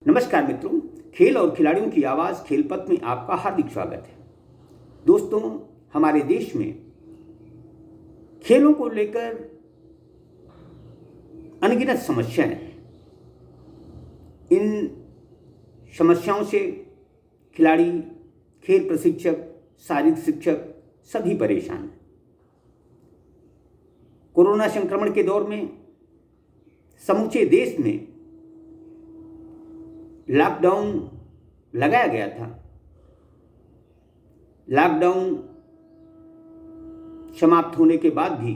नमस्कार मित्रों, खेल और खिलाड़ियों की आवाज़ खेलपथ में आपका हार्दिक स्वागत है। दोस्तों, हमारे देश में खेलों को लेकर अनगिनत समस्याएं हैं। इन समस्याओं से खिलाड़ी, खेल प्रशिक्षक, शारीरिक शिक्षक सभी परेशान हैं। कोरोना संक्रमण के दौर में समूचे देश में लॉकडाउन लगाया गया था। लॉकडाउन समाप्त होने के बाद भी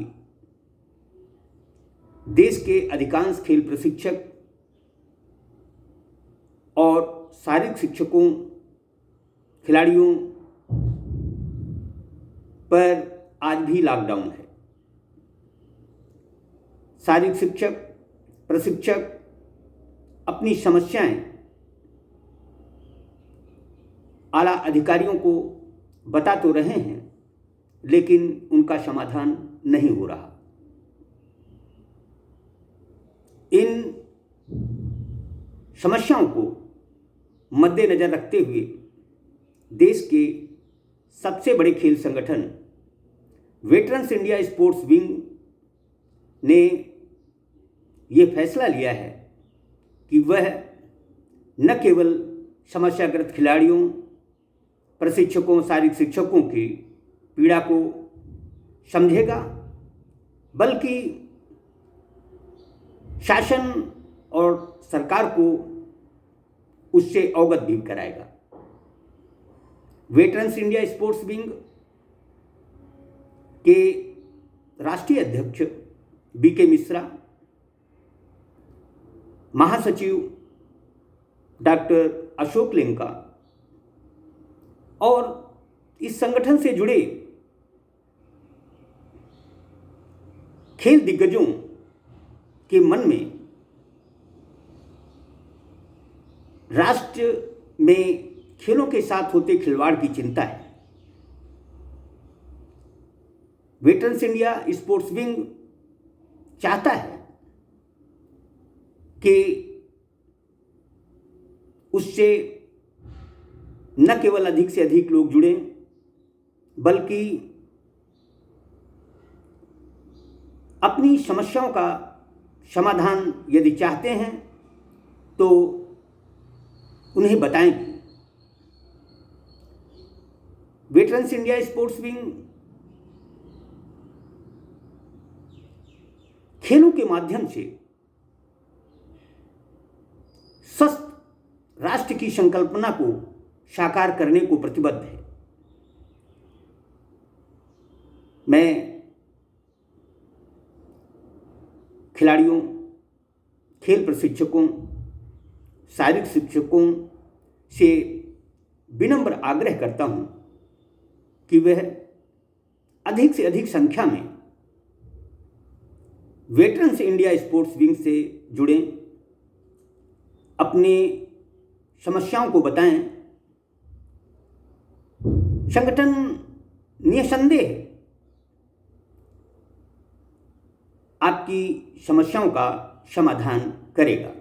देश के अधिकांश खेल प्रशिक्षक और शारीरिक शिक्षकों, खिलाड़ियों पर आज भी लॉकडाउन है। शारीरिक शिक्षक, प्रशिक्षक अपनी समस्याएं आला अधिकारियों को बता तो रहे हैं, लेकिन उनका समाधान नहीं हो रहा। इन समस्याओं को मद्देनजर रखते हुए देश के सबसे बड़े खेल संगठन वेटरन्स इंडिया स्पोर्ट्स विंग ने ये फैसला लिया है कि वह न केवल समस्याग्रस्त खिलाड़ियों, प्रशिक्षकों, शारीरिक शिक्षकों की पीड़ा को समझेगा, बल्कि शासन और सरकार को उससे अवगत भी कराएगा। वेटरन्स इंडिया स्पोर्ट्स विंग के राष्ट्रीय अध्यक्ष बीके मिश्रा, महासचिव डॉक्टर अशोक लेंका और इस संगठन से जुड़े खेल दिग्गजों के मन में राष्ट्र में खेलों के साथ होते खिलवाड़ की चिंता है। वेटरन्स इंडिया स्पोर्ट्स विंग चाहता है कि उससे न केवल अधिक से अधिक लोग जुड़ें, बल्कि अपनी समस्याओं का समाधान यदि चाहते हैं तो उन्हें बताएं। वेटरन्स इंडिया स्पोर्ट्स विंग खेलों के माध्यम से स्वस्थ राष्ट्र की संकल्पना को साकार करने को प्रतिबद्ध है। मैं खिलाड़ियों, खेल प्रशिक्षकों, शारीरिक शिक्षकों से विनम्र आग्रह करता हूं कि वह अधिक से अधिक संख्या में वेटरन्स इंडिया स्पोर्ट्स विंग से जुड़ें, अपनी समस्याओं को बताएं। संगठन निसंदेह आपकी समस्याओं का समाधान करेगा।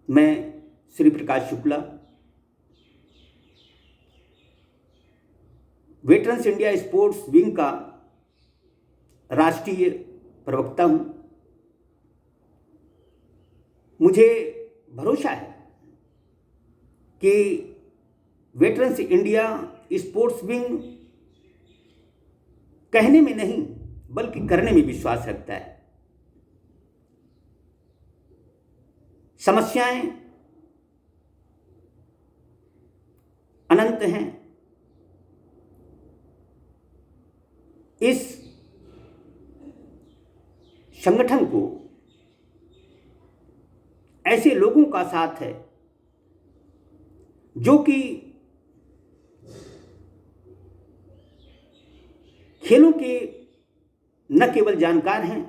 मैं Shri Prakash Shukla, veterans India sports wing का राष्ट्रीय प्रवक्ता हूं। मुझे भरोसा है कि वेटरन्स इंडिया स्पोर्ट्स विंग कहने में नहीं बल्कि करने में विश्वास रखता है। समस्याएं अनंत हैं। इस संगठन को ऐसे लोगों का साथ है जो कि खेलों के न केवल जानकार हैं,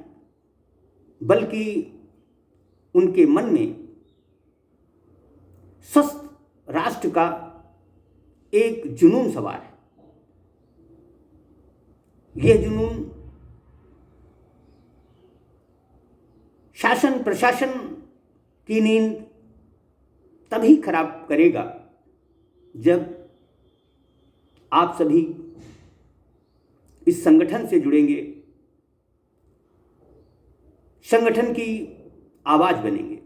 बल्कि उनके मन में स्वस्थ राष्ट्र का एक जुनून सवार है। यह जुनून शासन प्रशासन की नींद तभी खराब करेगा जब आप सभी इस संगठन से जुड़ेंगे, संगठन की आवाज बनेंगे।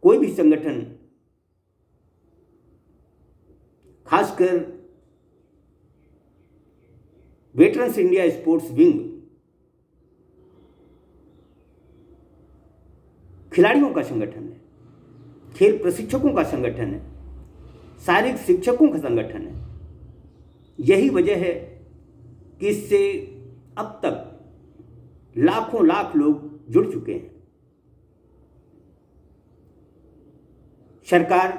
कोई भी संगठन, खासकर वेटरन्स इंडिया स्पोर्ट्स विंग, खिलाड़ियों का संगठन है, खेल प्रशिक्षकों का संगठन है, शारीरिक शिक्षकों का संगठन है। यही वजह है कि इससे अब तक लाखों लाख लोग जुड़ चुके हैं। सरकार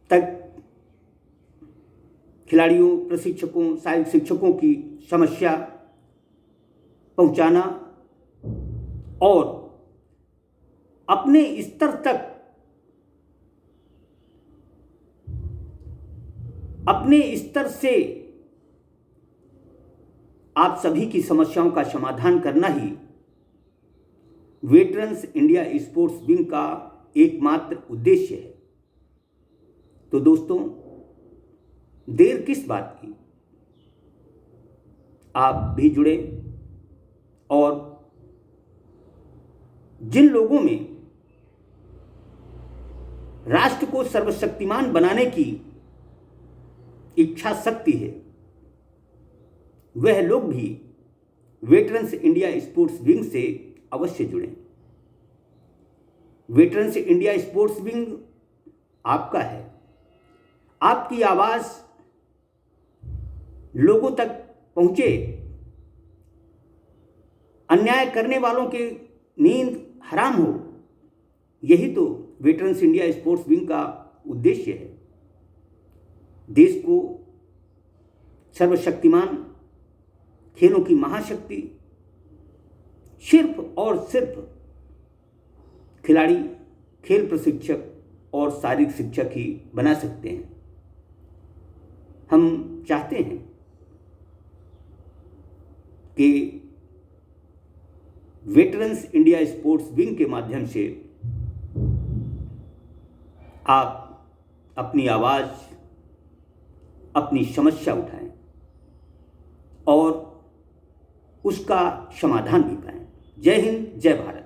तक खिलाड़ियों, प्रशिक्षकों, शारीरिक शिक्षकों की समस्या पहुंचाना और अपने स्तर तक, अपने स्तर से आप सभी की समस्याओं का समाधान करना ही वेटरन्स इंडिया स्पोर्ट्स विंग का एकमात्र उद्देश्य है। तो दोस्तों, देर किस बात की, आप भी जुड़े और जिन लोगों में राष्ट्र को सर्वशक्तिमान बनाने की इच्छा शक्ति है, वह लोग भी वेटरन्स इंडिया स्पोर्ट्स विंग से अवश्य जुड़ें। वेटरन्स इंडिया स्पोर्ट्स विंग आपका है। आपकी आवाज लोगों तक पहुंचे, अन्याय करने वालों की नींद हराम हो, यही तो वेटरन्स इंडिया स्पोर्ट्स विंग का उद्देश्य है। देश को सर्वशक्तिमान, खेलों की महाशक्ति सिर्फ और सिर्फ खिलाड़ी, खेल प्रशिक्षक और शारीरिक शिक्षक ही बना सकते हैं। हम चाहते हैं कि वेटरन्स इंडिया स्पोर्ट्स विंग के माध्यम से आप अपनी आवाज, अपनी समस्या उठाएं और उसका समाधान भी पाएं। जय हिंद, जय भारत।